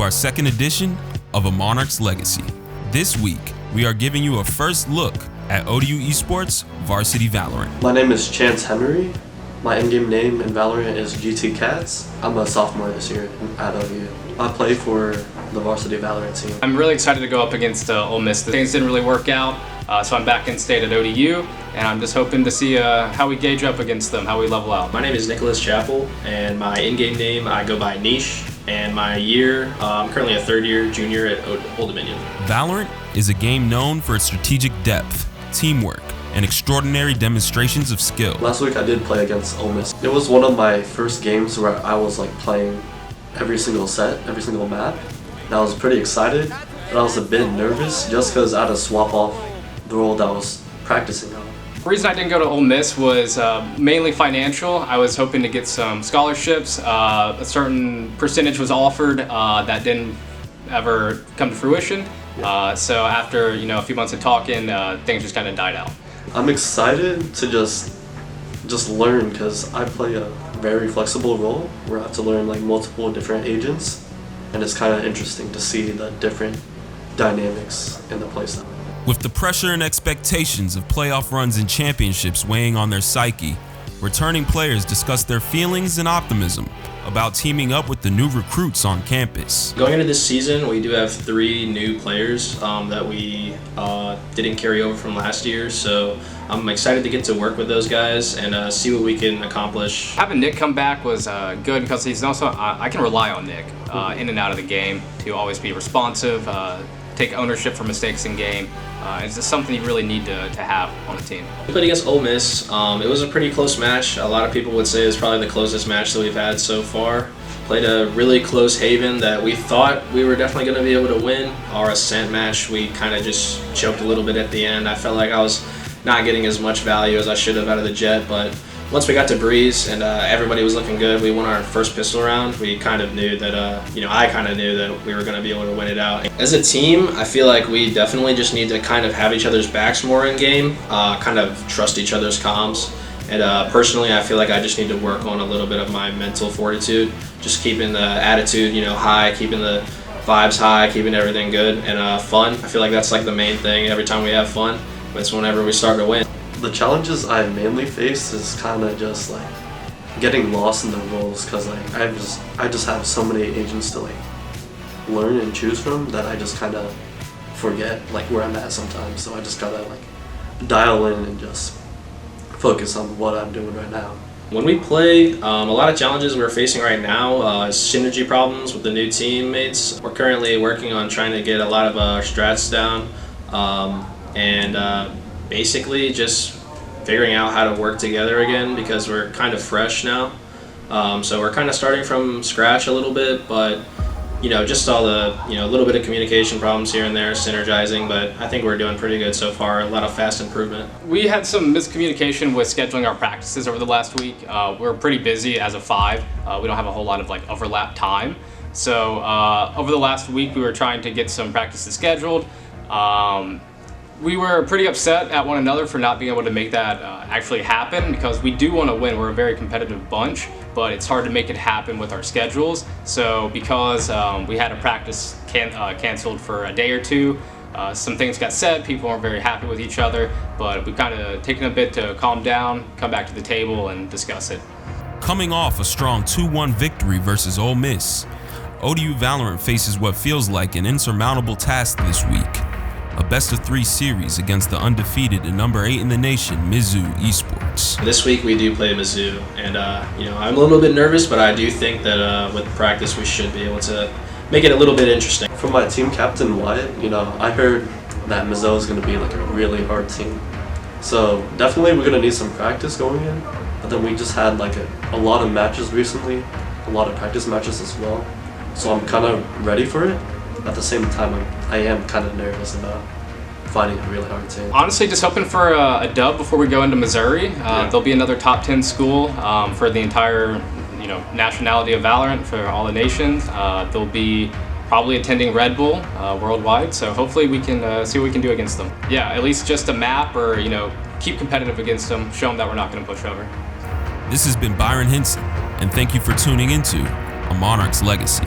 our second edition of A Monarch's Legacy. This week, we are giving you a first look at ODU Esports Varsity Valorant. My name is Chance Henry. My in-game name in Valorant is GT Cats. I'm a sophomore this year at ODU. I play for the Varsity Valorant team. I'm really excited to go up against Ole Miss. Things didn't really work out, so I'm back in state at ODU, and I'm just hoping to see how we gauge up against them, how we level out. My name is Nicholas Chappell, and my in-game name, I go by Niche, and my year, I'm currently a third-year junior at Old Dominion. Valorant is a game known for its strategic depth, teamwork, and extraordinary demonstrations of skill. Last week I did play against Ole Miss. It was one of my first games where I was playing every single set, every single map. And I was pretty excited, but I was a bit nervous just because I had to swap off the role that I was practicing on. The reason I didn't go to Ole Miss was mainly financial. I was hoping to get some scholarships. A certain percentage was offered that didn't ever come to fruition. So after a few months of talking, things just kind of died out. I'm excited to just learn because I play a very flexible role where I have to learn multiple different agents, and it's kind of interesting to see the different dynamics in the playstyle. With the pressure and expectations of playoff runs and championships weighing on their psyche, returning players discuss their feelings and optimism about teaming up with the new recruits on campus. Going into this season, we do have 3 new players that we didn't carry over from last year, so I'm excited to get to work with those guys and see what we can accomplish. Having Nick come back was good because he's also, I can rely on Nick in and out of the game to always be responsive, take ownership for mistakes in game. It's just something you really need to have on the team. We played against Ole Miss. It was a pretty close match. A lot of people would say it's probably the closest match that we've had so far. Played a really close Haven that we thought we were definitely going to be able to win. Our Ascent match, we kind of just choked a little bit at the end. I felt like I was not getting as much value as I should have out of the Jet, but once we got to Breeze and everybody was looking good, we won our first pistol round. We kind of knew that, I kind of knew that we were going to be able to win it out. As a team, I feel like we definitely just need to kind of have each other's backs more in game, kind of trust each other's comms. And personally, I feel like I just need to work on a little bit of my mental fortitude, just keeping the attitude, high, keeping the vibes high, keeping everything good and fun. I feel like that's the main thing. Every time we have fun, it's whenever we start to win. The challenges I mainly face is kind of just getting lost in the roles because I just have so many agents to learn and choose from that I just kind of forget where I'm at sometimes. So I just gotta dial in and just focus on what I'm doing right now. When we play, a lot of challenges we're facing right now is synergy problems with the new teammates. We're currently working on trying to get a lot of our strats down and basically just figuring out how to work together again because we're kind of fresh now. So we're kind of starting from scratch a little bit, but just all the little bit of communication problems here and there, synergizing, but I think we're doing pretty good so far. A lot of fast improvement. We had some miscommunication with scheduling our practices over the last week. We're pretty busy as a 5. We don't have a whole lot of overlap time. So over the last week we were trying to get some practices scheduled. We were pretty upset at one another for not being able to make that actually happen because we do want to win. We're a very competitive bunch, but it's hard to make it happen with our schedules. So because we had a practice canceled for a day or 2, some things got said, people weren't very happy with each other, but we've kind of taken a bit to calm down, come back to the table and discuss it. Coming off a strong 2-1 victory versus Ole Miss, ODU Valorant faces what feels like an insurmountable task this week. A best-of-3 series against the undefeated and number 8 in the nation, Mizzou Esports. This week we do play Mizzou, and I'm a little bit nervous, but I do think that with practice we should be able to make it a little bit interesting. From my team captain Wyatt, I heard that Mizzou is going to be a really hard team. So definitely we're going to need some practice going in, but then we just had a lot of matches recently, a lot of practice matches as well. So I'm kind of ready for it. At the same time, I am kind of nervous about finding a really hard team. Honestly, just hoping for a dub before we go into Missouri. There'll be another top 10 school for the entire nationality of Valorant for all the nations. They'll be probably attending Red Bull worldwide, so hopefully we can see what we can do against them. Yeah, at least just a map or keep competitive against them, show them that we're not going to push over. This has been Byron Henson, and thank you for tuning into A Monarch's Legacy.